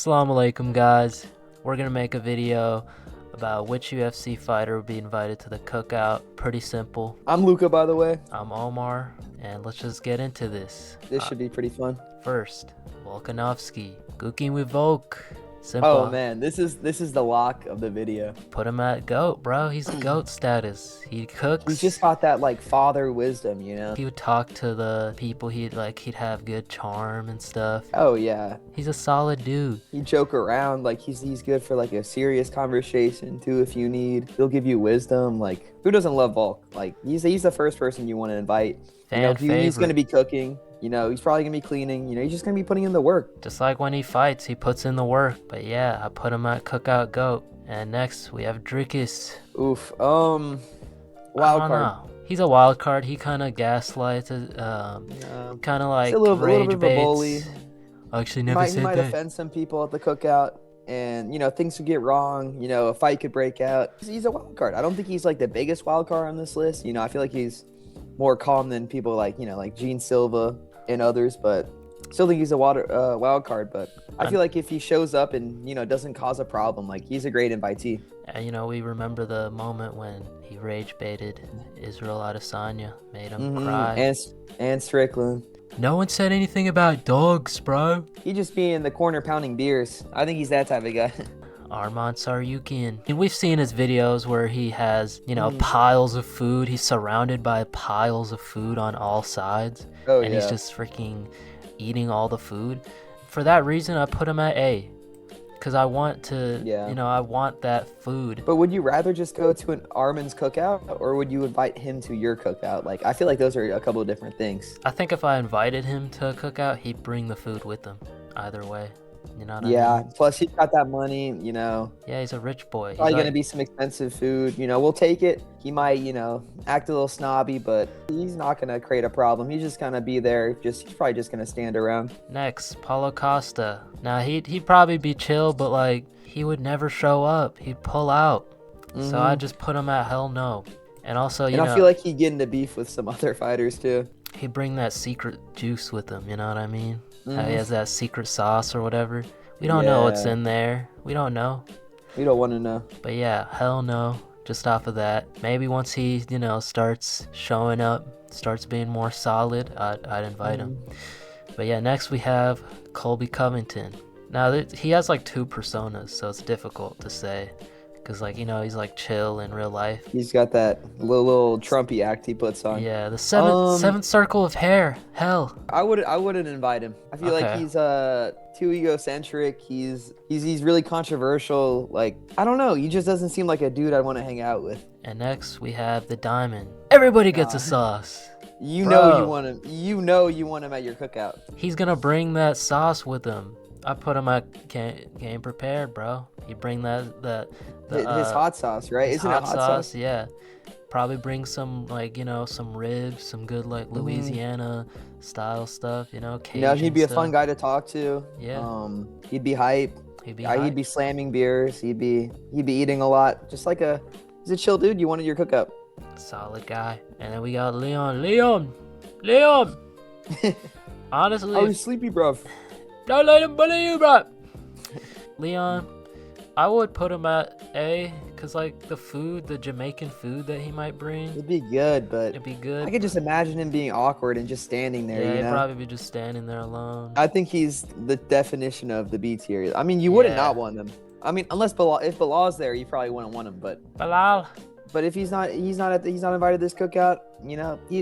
Assalamu alaikum guys, we're gonna make a video about which UFC fighter will be invited to the cookout. Pretty simple. I'm Luca, by the way. I'm Omar, and let's just get into this. This should be pretty fun. First, Volkanovski, cooking with Volk. Simple. Oh man, this is the lock of the video. Put him at GOAT, bro. He's GOAT status. He cooks. He's just got that like father wisdom, you know? He would talk to the people. He'd have good charm and stuff. Oh yeah. He's a solid dude. He'd joke around, like he's good for like a serious conversation too if you need. He'll give you wisdom. Like who doesn't love Volk? Like he's the first person you want to invite. He's gonna be cooking. He's probably gonna be cleaning. He's just gonna be putting in the work. Just like when he fights, he puts in the work. But yeah, I put him at Cookout GOAT. And next we have Drickus. Oof. Wild card. He's a wild card. He kind of gaslights. Kind of like a little rage bit of a baits. bully. I actually never said He might that. offend some people at the cookout, and things could get wrong. A fight could break out. He's a wild card. I don't think he's like the biggest wild card on this list. I feel like he's more calm than people like Gene Silva and others, but still think he's a wild card. But I feel like if he shows up and doesn't cause a problem, like he's a great invitee. And we remember the moment when he rage baited Israel Adesanya, made him cry. And Strickland. No one said anything about dogs, bro. He just be in the corner pounding beers. I think he's that type of guy. Arman Saryukian. And we've seen his videos where he has, piles of food. He's surrounded by piles of food on all sides. Oh, and yeah. he's just freaking eating all the food. For that reason, I put him at A. Because I want to, I want that food. But would you rather just go to an Arman's cookout, or would you invite him to your cookout? Like, I feel like those are a couple of different things. I think if I invited him to a cookout, he'd bring the food with him. Either way. You know what I mean? Plus he's got that money, Yeah, he's a rich boy. Probably going to be some expensive food. We'll take it. He might, act a little snobby, but he's not going to create a problem. He's just going to be there. He's probably just going to stand around. Next, Paulo Costa. Now, he'd probably be chill, but, like, he would never show up. He'd pull out. So I just put him at hell no. And also, I feel like he'd get into beef with some other fighters, too. He'd bring that secret juice with him, you know what I mean? How he has that secret sauce or whatever. We don't know what's in there. We don't know. We don't want to know. But yeah, hell no. Just off of that. Maybe once he, starts showing up, starts being more solid, I'd invite him. But yeah, next we have Colby Covington. Now, he has like two personas, so it's difficult to say. Because, like, he's like chill in real life. He's got that little Trumpy act he puts on. Yeah, the seventh circle of hair. Hell. I wouldn't invite him. I feel like he's too egocentric. He's really controversial. Like, I don't know. He just doesn't seem like a dude I'd want to hang out with. And next we have the Diamond. Everybody gets a sauce. You know you want him. You know you want him at your cookout. He's gonna bring that sauce with him. I put him at game prepared, bro. He bring his hot sauce, right? Isn't it hot sauce? Yeah. Probably bring some some ribs, some good like Louisiana style stuff, Cajun he'd be a stuff. fun guy to talk to. Yeah. He'd be hype. He'd be slamming beers. He'd be eating a lot. Just like he's a chill dude you want at your cookout. Solid guy. And then we got Leon. Honestly. Oh, he's sleepy, bro. Don't let him bully you, bro. Leon, I would put him at A, because, like, the Jamaican food that he might bring. It'd be good, but... It'd be good. I could just imagine him being awkward and just standing there, Yeah, he'd probably be just standing there alone. I think he's the definition of the B tier. I mean, you wouldn't not want him. I mean, unless if Bilal's there, you probably wouldn't want him, but... Bilal. But if he's not invited to this cookout,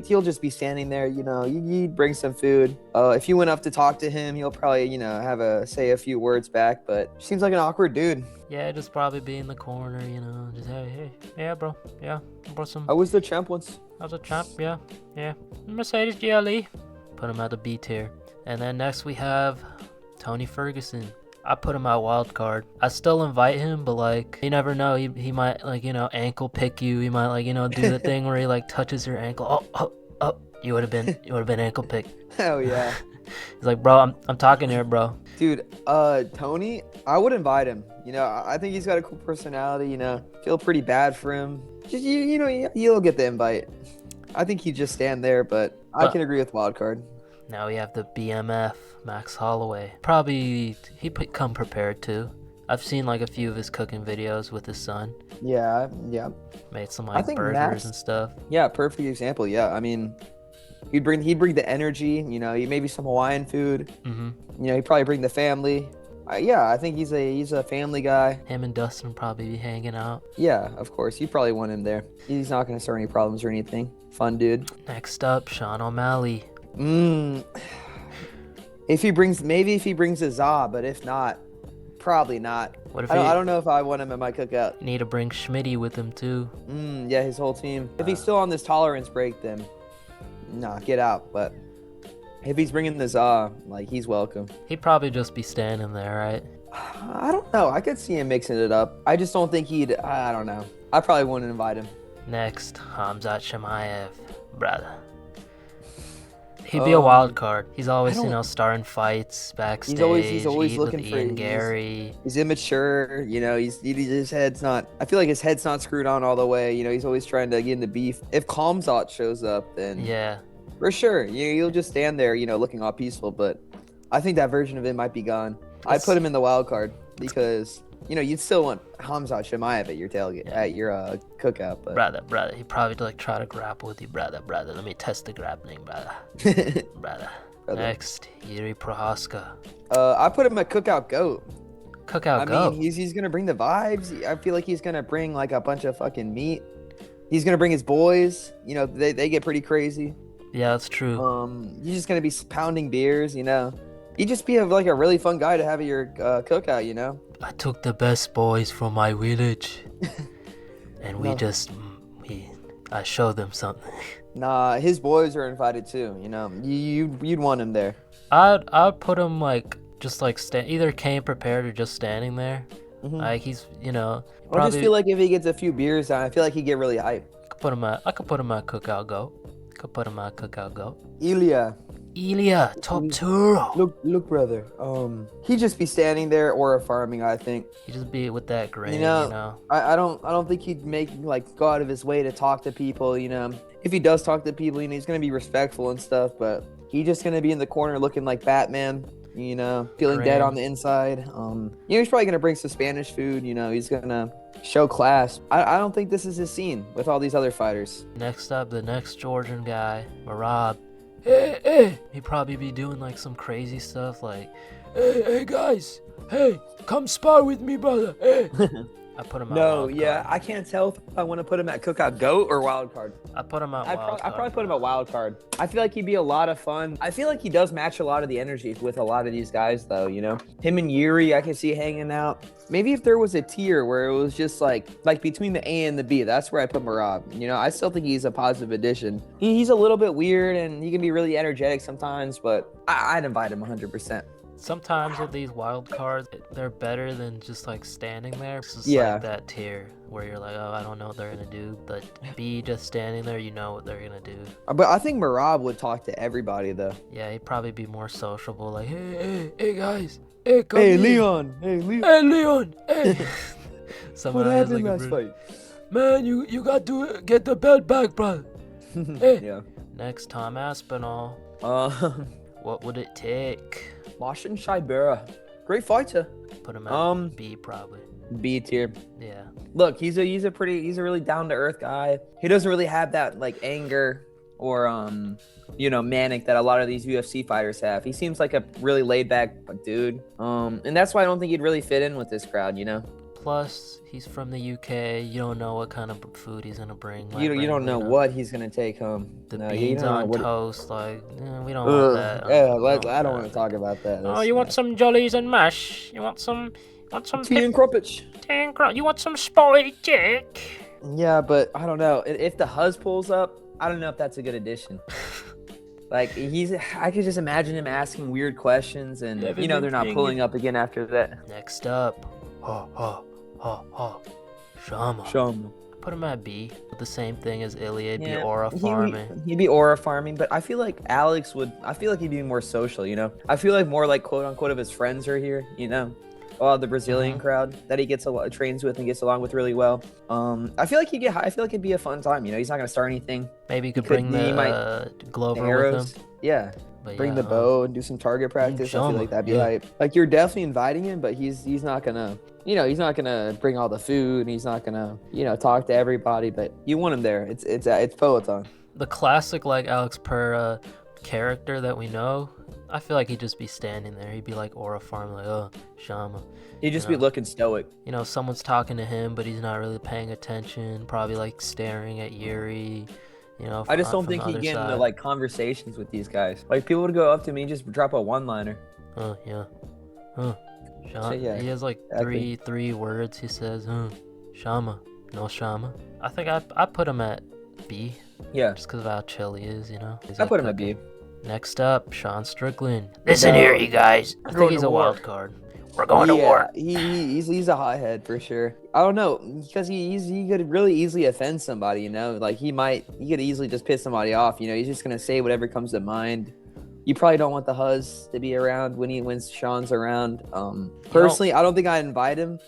he'll just be standing there. You'd bring some food. If you went up to talk to him, he'll probably say a few words back. But seems like an awkward dude. Yeah, just probably be in the corner. Just hey, yeah, bro, yeah, brought some. I was the champ once. I was a champ, yeah. Mercedes GLE. Put him at the B tier. And then next we have Tony Ferguson. I put him at wild card. I still invite him, but like you never know. He might ankle pick you. He might do the thing where he like touches your ankle. Oh. You would have been ankle picked. Hell yeah. He's like, bro, I'm talking here, bro. Dude, Tony, I would invite him. I think he's got a cool personality. Feel pretty bad for him. Just you'll get the invite. I think he'd just stand there, but I can agree with wild card. Now we have the BMF, Max Holloway. Probably come prepared too. I've seen like a few of his cooking videos with his son. Yeah. Made some I like think burgers Max- and stuff. Yeah, perfect example. Yeah, I mean, he'd bring the energy. Maybe some Hawaiian food. He'd probably bring the family. Yeah, I think he's a family guy. Him and Dustin probably be hanging out. Yeah, of course. You probably want him there. He's not going to start any problems or anything. Fun dude. Next up, Sean O'Malley. If he brings a Za, but if not, probably not. What if I don't know if I want him at my cookout. Need to bring Schmitty with him too. Yeah, his whole team. If he's still on this tolerance break, then nah, get out. But if he's bringing the Za, like, he's welcome. He'd probably just be standing there, right? I don't know. I could see him mixing it up. I just don't think he'd. I don't know. I probably wouldn't invite him. Next, Hamzat Chimaev, brother. He'd be a wild card. He's always, starring fights backstage. He's always looking with for Ian Gary. He's immature. His head's not. I feel like his head's not screwed on all the way. He's always trying to get in the beef. If Kamzat shows up, then yeah, for sure. You'll just stand there, looking all peaceful. But I think that version of him might be gone. I put him in the wild card because you'd still want Hamzat Chimaev at your tailgate, at your cookout. But brother, he probably try to grapple with you, brother. Let me test the grappling, brother. brother. Next, Yuri Prohaska. I put him at cookout goat. Cookout I goat. mean, he's gonna bring the vibes. I feel like he's gonna bring like a bunch of fucking meat. He's gonna bring his boys. They get pretty crazy. Yeah, that's true. He's just gonna be pounding beers. He'd just be a really fun guy to have at your cookout. I took the best boys from my village, and I showed them something. Nah, his boys are invited too. You'd want him there. I'd put him either came prepared or just standing there. Like he's I just feel like if he gets a few beers down, I feel like he'd get really hyped. I could put him at cookout goat. Ilya, top Turo. Look, brother. He'd just be standing there or farming. I think He'd just be with that grin. I don't think he'd go out of his way to talk to people. If he does talk to people, he's gonna be respectful and stuff. But he's just gonna be in the corner looking like Batman. Feeling dead on the inside. He's probably gonna bring some Spanish food. He's gonna show class. I don't think this is his scene with all these other fighters. Next up, the next Georgian guy, Marab. Hey. He'd probably be doing like some crazy stuff like, hey guys, hey, come spar with me, brother. Hey. I put him at I can't tell if I want to put him at cookout goat or wild card. I put him at wild card. I probably put him at wild card. I feel like he'd be a lot of fun. I feel like he does match a lot of the energy with a lot of these guys though. Him and Yuri, I can see hanging out. Maybe if there was a tier where it was just like between the A and the B, that's where I put Marab. I still think he's a positive addition. He's a little bit weird and he can be really energetic sometimes, but I'd invite him 100%. Sometimes with these wild cards, they're better than just like standing there. It's just like that tier where you're like, oh, I don't know what they're gonna do, but B just standing there, you know what they're gonna do. But I think Marab would talk to everybody though. Yeah, he'd probably be more sociable, like, hey guys, hey, come hey in. Leon, hey Leon, hey. What happened last fight? Man, you got to get the belt back, brother. Hey. Yeah. Next, Tom Aspinall. What would it take? Marcin Shibera, great fighter. Put him at B probably. B tier. Yeah. Look, he's a really down to earth guy. He doesn't really have that like anger or manic that a lot of these UFC fighters have. He seems like a really laid back dude. And that's why I don't think he'd really fit in with this crowd. Plus, he's from the UK. You don't know what kind of food he's gonna bring. You don't know what he's gonna take home. The beans on toast, we don't want that. I don't want to talk about that. You want some jollies and mash? You want some tea and crumpets? You want some spotted dick? Yeah, but I don't know. If the Huz pulls up, I don't know if that's a good addition. I could just imagine him asking weird questions, and they're not pulling up again after that. Next up, Shama. Put him at B. The same thing as Ilya. It'd be aura farming. He'd be aura farming, but I feel like he'd be more social, I feel like more like quote unquote of his friends are here, the Brazilian crowd that he trains with and gets along with really well. I feel like it'd be a fun time, he's not gonna start anything. Maybe he could bring the Glover with him. Yeah. But bring yeah, the bow and do some target practice. I feel Shama, like that'd be yeah. hype. Like you're definitely inviting him, but he's not gonna, he's not gonna bring all the food. And he's not gonna, talk to everybody. But you want him there. It's Peloton. The classic like Alex Pereira character that we know, I feel like he'd just be standing there. He'd be like Aura Farm, like, oh, Shama. He'd just be looking stoic. Someone's talking to him, but he's not really paying attention. Probably like staring at Yuri. I just don't from think the he'd other get into side. like conversations with these guys. Like people would go up to me and just drop a one-liner. Yeah. Huh. So, yeah, he has like exactly. three words. He says, Shama. No Shama. I think I put him at B. Yeah. Just because of how chill he is, He's I put him at B. Next up, Sean Strickland. Listen here, you guys. I think he's a wild card. We're going to war. He's a hothead for sure. I don't know, because he could really easily offend somebody, Like he could easily just piss somebody off, He's just gonna say whatever comes to mind. You probably don't want the Huzz to be around when Sean's around. Personally, I don't think I'd invite him,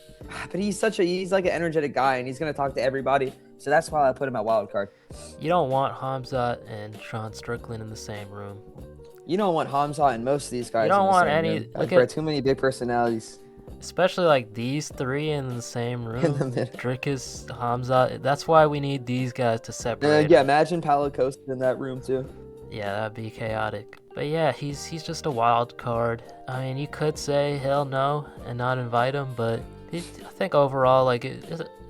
but he's like an energetic guy, and he's gonna talk to everybody. So that's why I put him at wild card. You don't want Hamzat and Sean Strickland in the same room. You don't want Hamzat and most of these guys. You don't in the want same any. room. Look Bro, at too many big personalities. Especially like these three in the same room. In the middle. Drickus, Hamzat. That's why we need these guys to separate. Yeah, imagine Paulo Costa in that room too. Yeah, that'd be chaotic. But yeah, he's just a wild card. I mean, you could say hell no and not invite him, but I think overall, like,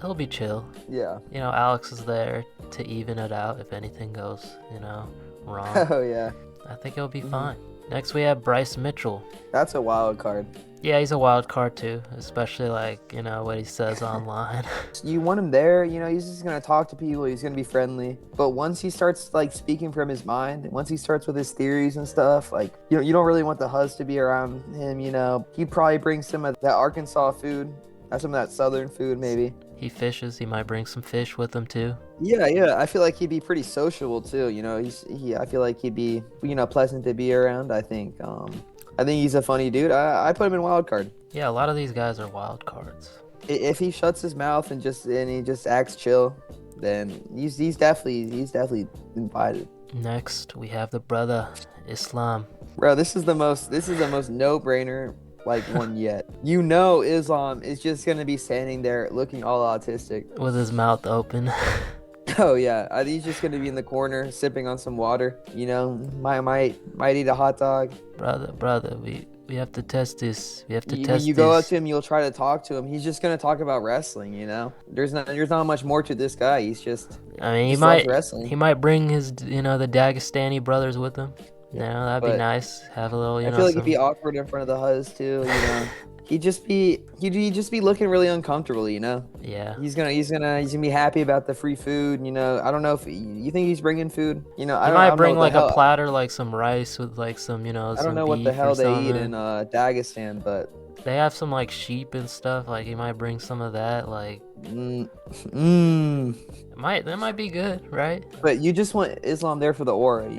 he'll be chill. Yeah. Alex is there to even it out if anything goes, wrong. Oh, yeah. I think he'll be fine. Next, we have Bryce Mitchell. That's a wild card. Yeah, he's a wild card too, especially like, what he says online. You want him there, he's just going to talk to people, he's going to be friendly. But once he starts like speaking from his mind, once he starts with his theories and stuff, like, you don't really want the Huzz to be around him, He'd probably bring some of that Arkansas food, or some of that Southern food maybe. He fishes, he might bring some fish with him too. Yeah, I feel like he'd be pretty sociable too, I feel like he'd be, pleasant to be around, I think he's a funny dude. I put him in wild card. Yeah, a lot of these guys are wild cards. If he shuts his mouth and he just acts chill, then he's definitely invited. Next, we have the brother Islam. Bro, this is the most no-brainer one yet. Islam is just gonna be standing there looking all autistic with his mouth open. Oh yeah, he's just gonna be in the corner sipping on some water. Might eat a hot dog. Brother, we have to test this. We have to test this. You go up to him, you'll try to talk to him. He's just gonna talk about wrestling. There's not much more to this guy. He's just. I mean, he might bring his the Dagestani brothers with him. That'd be nice. Have a little. I feel like it'd be awkward in front of the Huzz too. He'd just be looking really uncomfortable, Yeah. He's gonna be happy about the free food, I don't know if you think he's bringing food, He might bring like a platter, like some rice with like some, I some don't know what the hell they eat in Dagestan, but they have some like sheep and stuff. Like he might bring some of that. Like, that might be good, right? But you just want Islam there for the aura,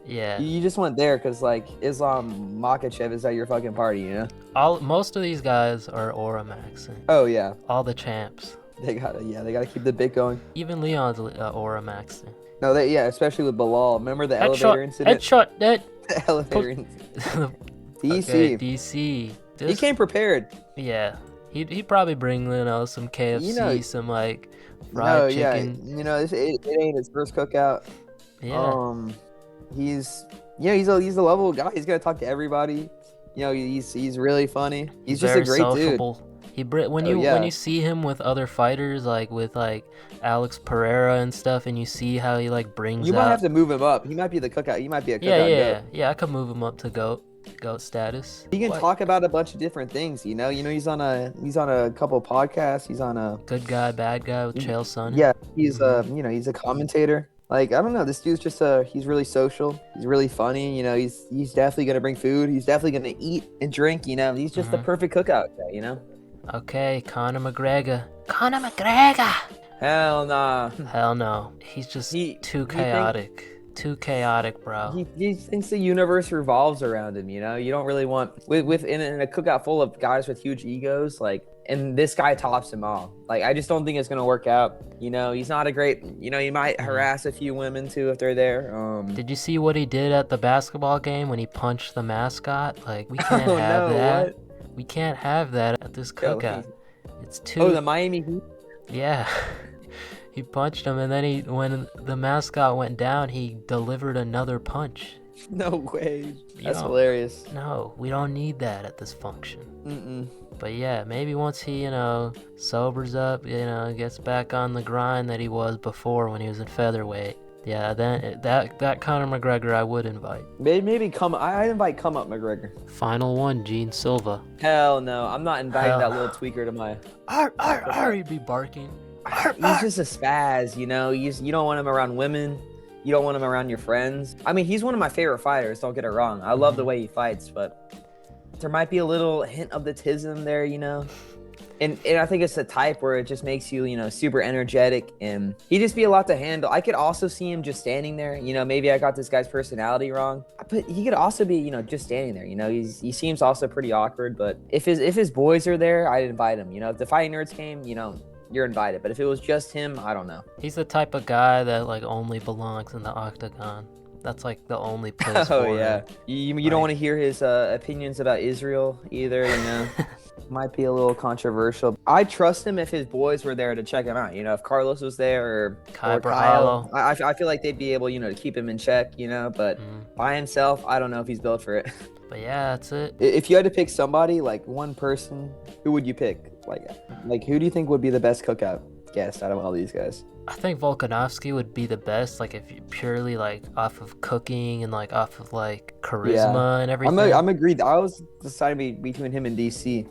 Yeah. You just want there because like Islam Makhachev is at your fucking party, Most of these guys are aura maxing. Oh yeah. All the champs. They gotta keep the bit going. Even Leon's aura maxing. No, especially with Bilal. Remember the elevator incident? Headshot, that. The elevator incident. DC. Okay, DC. He came prepared. Yeah. He'd probably bring, some KFC, some like fried chicken. It ain't his first cookout. Yeah. He's a lovable guy. He's gonna talk to everybody. He's really funny. He's just a great sociable. Dude. When you see him with other fighters, like with like Alex Pereira and stuff, and you see how he like brings. You might have to move him up. He might be the cookout. He might be a cookout. Yeah. I could move him up to goat status. He can talk about a bunch of different things. He's on a couple podcasts. He's on a good guy, bad guy with Chael Sonnen. Yeah, he's he's a commentator. Like, I don't know, this dude's just he's really social. He's really funny. He's definitely gonna bring food. He's definitely gonna eat and drink. He's just the perfect cookout guy. Okay, Conor McGregor. Hell nah. Hell no. He's just too chaotic. too chaotic, bro. He thinks the universe revolves around him. You don't really want in a cookout full of guys with huge egos, like, and this guy tops him all. Like, I just don't think it's gonna work out. He's not a great. He might harass a few women too if they're there. Did you see what he did at the basketball game when he punched the mascot? Like, we can't Oh, have no, that. what? We can't have that at this cookout. It's too. Oh, the Miami Heat. Yeah. He punched him, and then when the mascot went down, he delivered another punch. No way. That's hilarious. No, we don't need that at this function. Mm-mm. But yeah, maybe once he, sobers up, gets back on the grind that he was before when he was in featherweight. Yeah, then that Conor McGregor I would invite. Maybe I invite come up McGregor. Final one, Gene Silva. Hell no, I'm not inviting that little tweaker to my. He'd be barking. He's just a spaz, you don't want him around women. You don't want him around your friends. I mean, he's one of my favorite fighters, don't get it wrong. I love the way he fights, but there might be a little hint of the tism there, And I think it's the type where it just makes you, super energetic, and he'd just be a lot to handle. I could also see him just standing there. Maybe I got this guy's personality wrong, but he could also be, just standing there. He seems also pretty awkward. But if his boys are there, I'd invite him. If the Fighting Nerds came, you're invited. But if it was just him, I don't know. He's the type of guy that like only belongs in the octagon. That's like the only place for yeah. him. You don't want to hear his opinions about Israel either. Might be a little controversial. I trust him if his boys were there to check him out. If Carlos was there or Kyle, I feel like they'd be able, to keep him in check. But by himself, I don't know if he's built for it. But yeah, that's it. If you had to pick somebody, like one person, who would you pick? Like who do you think would be the best cookout guest out of all these guys? I think Volkanovski would be the best, like if you purely like off of cooking and like off of like charisma and everything. I'm agreed. I was deciding between him and DC.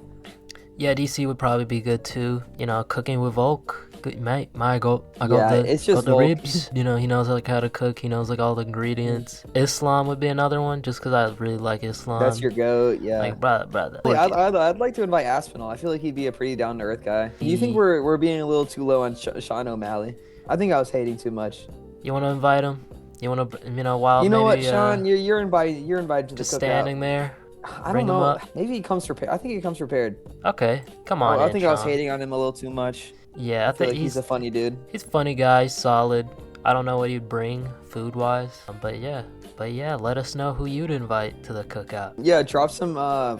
Yeah, DC would probably be good too. Cooking with Volk. Good, mate. I got it's just the ribs. He knows like how to cook. He knows like all the ingredients. Islam would be another one, just because I really like Islam. That's your goat, yeah. Like brother. I'd like to invite Aspinall. I feel like he'd be a pretty down to earth guy. Do you think we're being a little too low on Sean O'Malley? I think I was hating too much. You want to invite him? You want to, while you know maybe, what, Sean? You're invited. You're invited to the cookout. Just standing there. I don't know. Maybe he comes prepared. I think he comes prepared. Okay, come on. I think I was hating on him a little too much. Yeah, I think like he's a funny dude. He's a funny guy. He's solid. I don't know what he'd bring food-wise, but yeah, let us know who you'd invite to the cookout. Yeah, drop some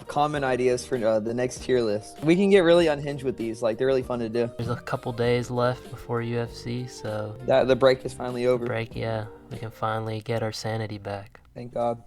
comment ideas for the next tier list. We can get really unhinged with these. Like, they're really fun to do. There's a couple days left before UFC, so the break is finally over. Yeah, we can finally get our sanity back. Thank God.